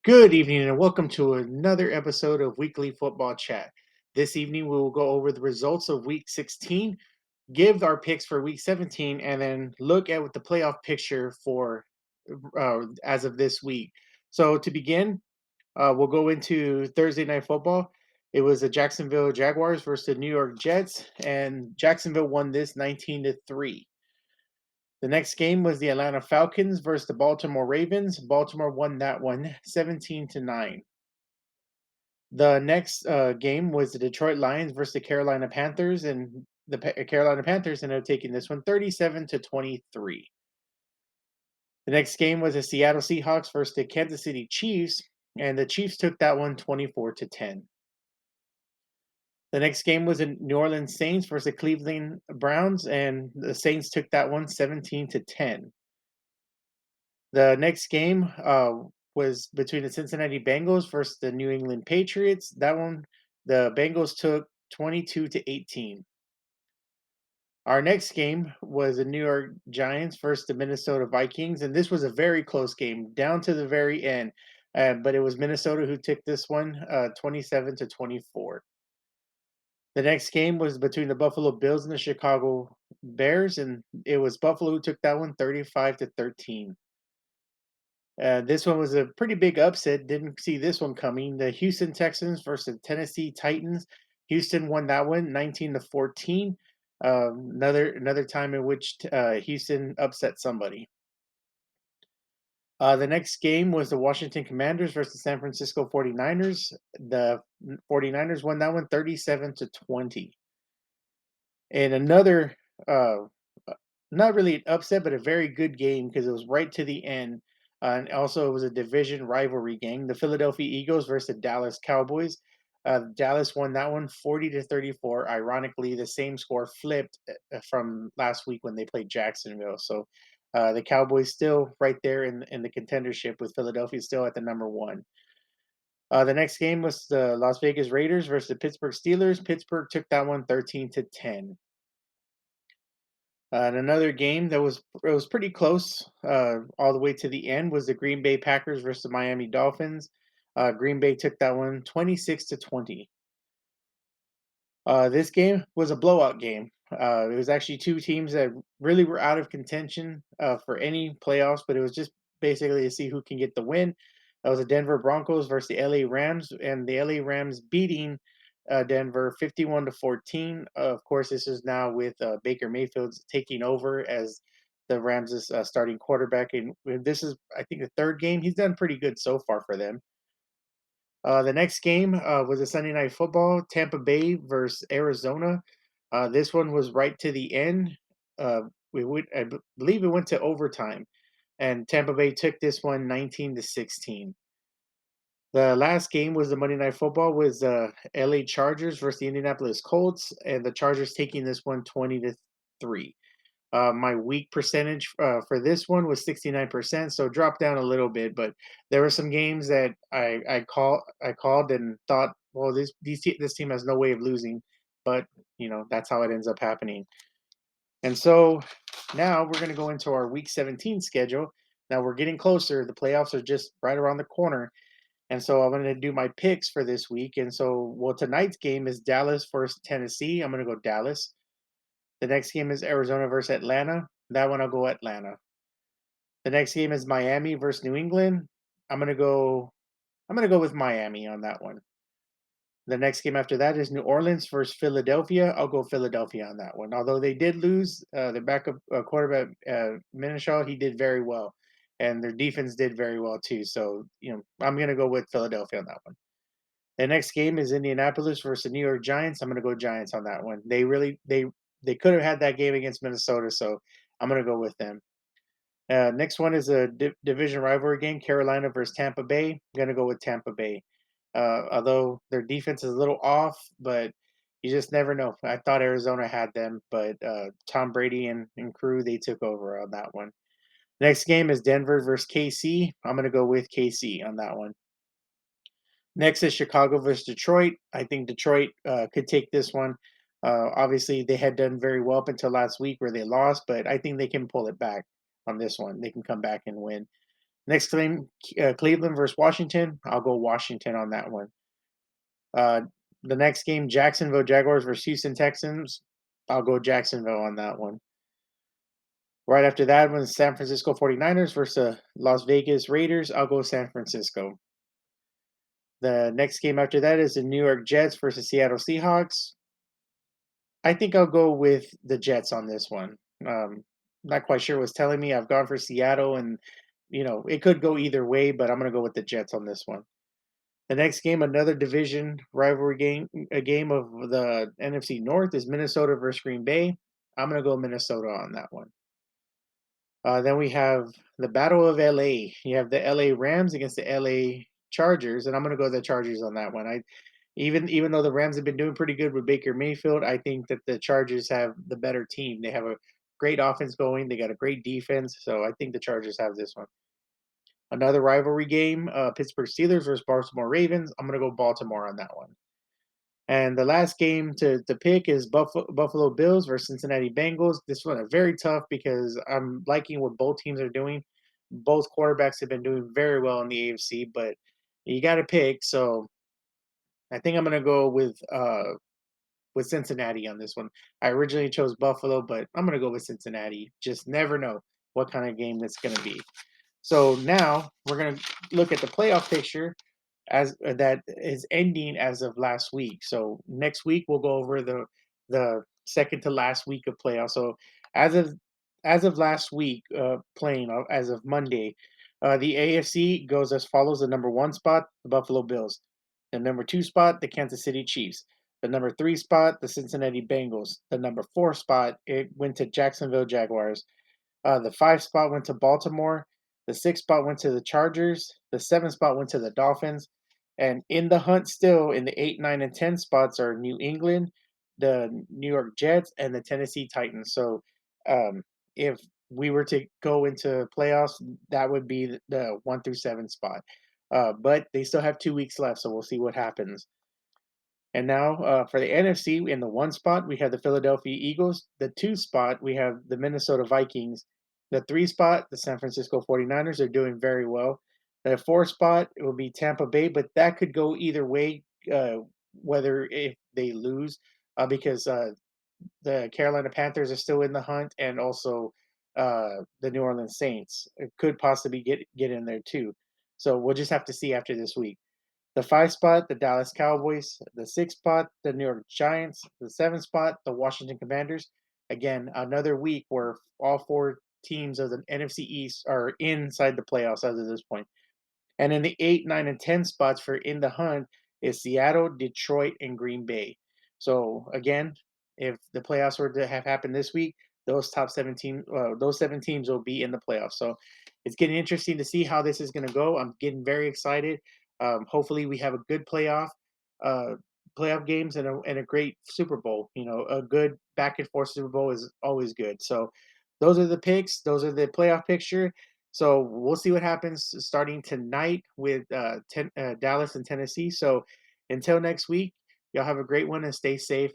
Good evening and welcome to another episode of Weekly Football Chat. This evening we will go over the results of Week 16, give our picks for Week 17, and then look at what the playoff picture for as of this week. So to begin, we'll go into Thursday Night Football. It was the Jacksonville Jaguars versus the New York Jets, and Jacksonville won this 19-3. The next game was the Atlanta Falcons versus the Baltimore Ravens. Baltimore won that one 17-9. The next game was the Detroit Lions versus the Carolina Panthers, and the Carolina Panthers ended up taking this one 37-23. The next game was the Seattle Seahawks versus the Kansas City Chiefs, and the Chiefs took that one 24-10. The next game was the New Orleans Saints versus the Cleveland Browns, and the Saints took that one 17-10. The next game was between the Cincinnati Bengals versus the New England Patriots. That one, the Bengals took 22-18. Our next game was the New York Giants versus the Minnesota Vikings, and this was a very close game down to the very end. But it was Minnesota who took this one 27-24. The next game was between the Buffalo Bills and the Chicago Bears, and it was Buffalo who took that one 35-13. This one was a pretty big upset. Didn't see this one coming. The Houston Texans versus the Tennessee Titans. Houston won that one 19-14. Another time in which Houston upset somebody. The next game was the Washington Commanders versus the San Francisco 49ers. The 49ers won that one 37-20. And another uh, not really an upset, but a very good game because it was right to the end. And also, it was a division rivalry game. The Philadelphia Eagles versus the Dallas Cowboys. Dallas won that one 40-34. Ironically, the same score flipped from last week when they played Jacksonville. So the Cowboys still right there in the contendership with Philadelphia still at the number one. The next game was the Las Vegas Raiders versus the Pittsburgh Steelers. Pittsburgh took that one 13-10. And another game that was pretty close all the way to the end was the Green Bay Packers versus the Miami Dolphins. Green Bay took that one 26-20. This game was a blowout game. It was actually two teams that really were out of contention for any playoffs, but it was just basically to see who can get the win. That was the Denver Broncos versus the LA Rams, and the LA Rams beating Denver 51-14. Of course, this is now with Baker Mayfield taking over as the Rams' starting quarterback, and this is, I think, the third game. He's done pretty good so far for them. The next game was a Sunday Night Football, Tampa Bay versus Arizona. This one was right to the end. Believe it went to overtime, and Tampa Bay took this one 19-16. The last game was the Monday Night Football was LA Chargers versus the Indianapolis Colts, and the Chargers taking this one 20-3. My weak percentage for this one was 69%, so dropped down a little bit. But there were some games that I called and thought, well, this team has no way of losing, but that's how it ends up happening. And so now we're going to go into our Week 17 schedule. Now we're getting closer. The playoffs are just right around the corner. And so I'm going to do my picks for this week. And so, well, tonight's game is Dallas versus Tennessee. I'm going to go Dallas. The next game is Arizona versus Atlanta. That one I'll go Atlanta. The next game is Miami versus New England. I'm going to go with Miami on that one. The next game after that is New Orleans versus Philadelphia. I'll go Philadelphia on that one. Although they did lose the backup quarterback Minshew, he did very well, and their defense did very well too. So I'm going to go with Philadelphia on that one. The next game is Indianapolis versus the New York Giants. I'm going to go Giants on that one. They could have had that game against Minnesota, so I'm going to go with them. Next one is a division rivalry game, Carolina versus Tampa Bay. I'm going to go with Tampa Bay. Although their defense is a little off, but you just never know. I thought Arizona had them, but Tom Brady and crew, they took over on that one. Next game is Denver versus KC. I'm going to go with KC on that one. Next is Chicago versus Detroit. I think Detroit could take this one. Obviously, they had done very well up until last week where they lost, but I think they can pull it back on this one. They can come back and win. Next game, Cleveland versus Washington. I'll go Washington on that one. Uh, the next game, Jacksonville Jaguars versus Houston Texans. I'll go Jacksonville on that one. Right after that one, San Francisco 49ers versus Las Vegas Raiders. I'll go San Francisco. The next game after that is the New York Jets versus Seattle Seahawks. I think I'll go with the Jets on this one. Not quite sure what's telling me. I've gone for Seattle, and it could go either way, but I'm going to go with the Jets on this one. The next game, another division rivalry game, a game of the NFC North, is Minnesota versus Green Bay. I'm going to go Minnesota on that one. Then we have the Battle of LA. You have the LA Rams against the LA Chargers, and I'm going to go the Chargers on that one. Even though the Rams have been doing pretty good with Baker Mayfield, I think that the Chargers have the better team. They have a great offense going. They got a great defense, so I think the Chargers have this one. Another rivalry game, Pittsburgh Steelers versus Baltimore Ravens. I'm going to go Baltimore on that one. And the last game to pick is Buffalo Bills versus Cincinnati Bengals. This one is very tough because I'm liking what both teams are doing. Both quarterbacks have been doing very well in the AFC, but you got to pick. So I think I'm going to go with Cincinnati on this one. I originally chose Buffalo, but I'm going to go with Cincinnati. Just never know what kind of game that's going to be. So now we're going to look at the playoff picture as that is ending as of last week. So next week we'll go over the second to last week of playoffs. So as of last week, playing as of Monday, the AFC goes as follows: the number one spot, the Buffalo Bills; the number two spot, the Kansas City Chiefs; the number three spot, the Cincinnati Bengals; the number four spot, it went to Jacksonville Jaguars; the five spot went to Baltimore. The six spot went to the Chargers. The seven spot went to the Dolphins. And in the hunt still, in the 8, 9, and 10 spots are New England, the New York Jets, and the Tennessee Titans. So um, if we were to go into playoffs, that would be the 1 through 7 spot. But they still have 2 weeks left, so we'll see what happens. And now for the NFC, in the one spot, we have the Philadelphia Eagles. The two spot, we have the Minnesota Vikings. The three spot, the San Francisco 49ers are doing very well. The four spot, it will be Tampa Bay, but that could go either way, whether if they lose, because the Carolina Panthers are still in the hunt, and also the New Orleans Saints could possibly get in there too. So we'll just have to see after this week. The five spot, the Dallas Cowboys. The six spot, the New York Giants. The seven spot, the Washington Commanders. Again, another week where all four teams of the NFC East are inside the playoffs as of this point. And in the 8, 9, and 10 spots for in the hunt is Seattle, Detroit, and Green Bay. So again, if the playoffs were to have happened this week, those 7 teams will be in the playoffs. So it's getting interesting to see how this is going to go. I'm getting very excited. Hopefully, we have a good uh, playoff games and a great Super Bowl. A good back and forth Super Bowl is always good. So those are the picks. Those are the playoff picture. So we'll see what happens starting tonight with Dallas and Tennessee. So until next week, y'all have a great one and stay safe.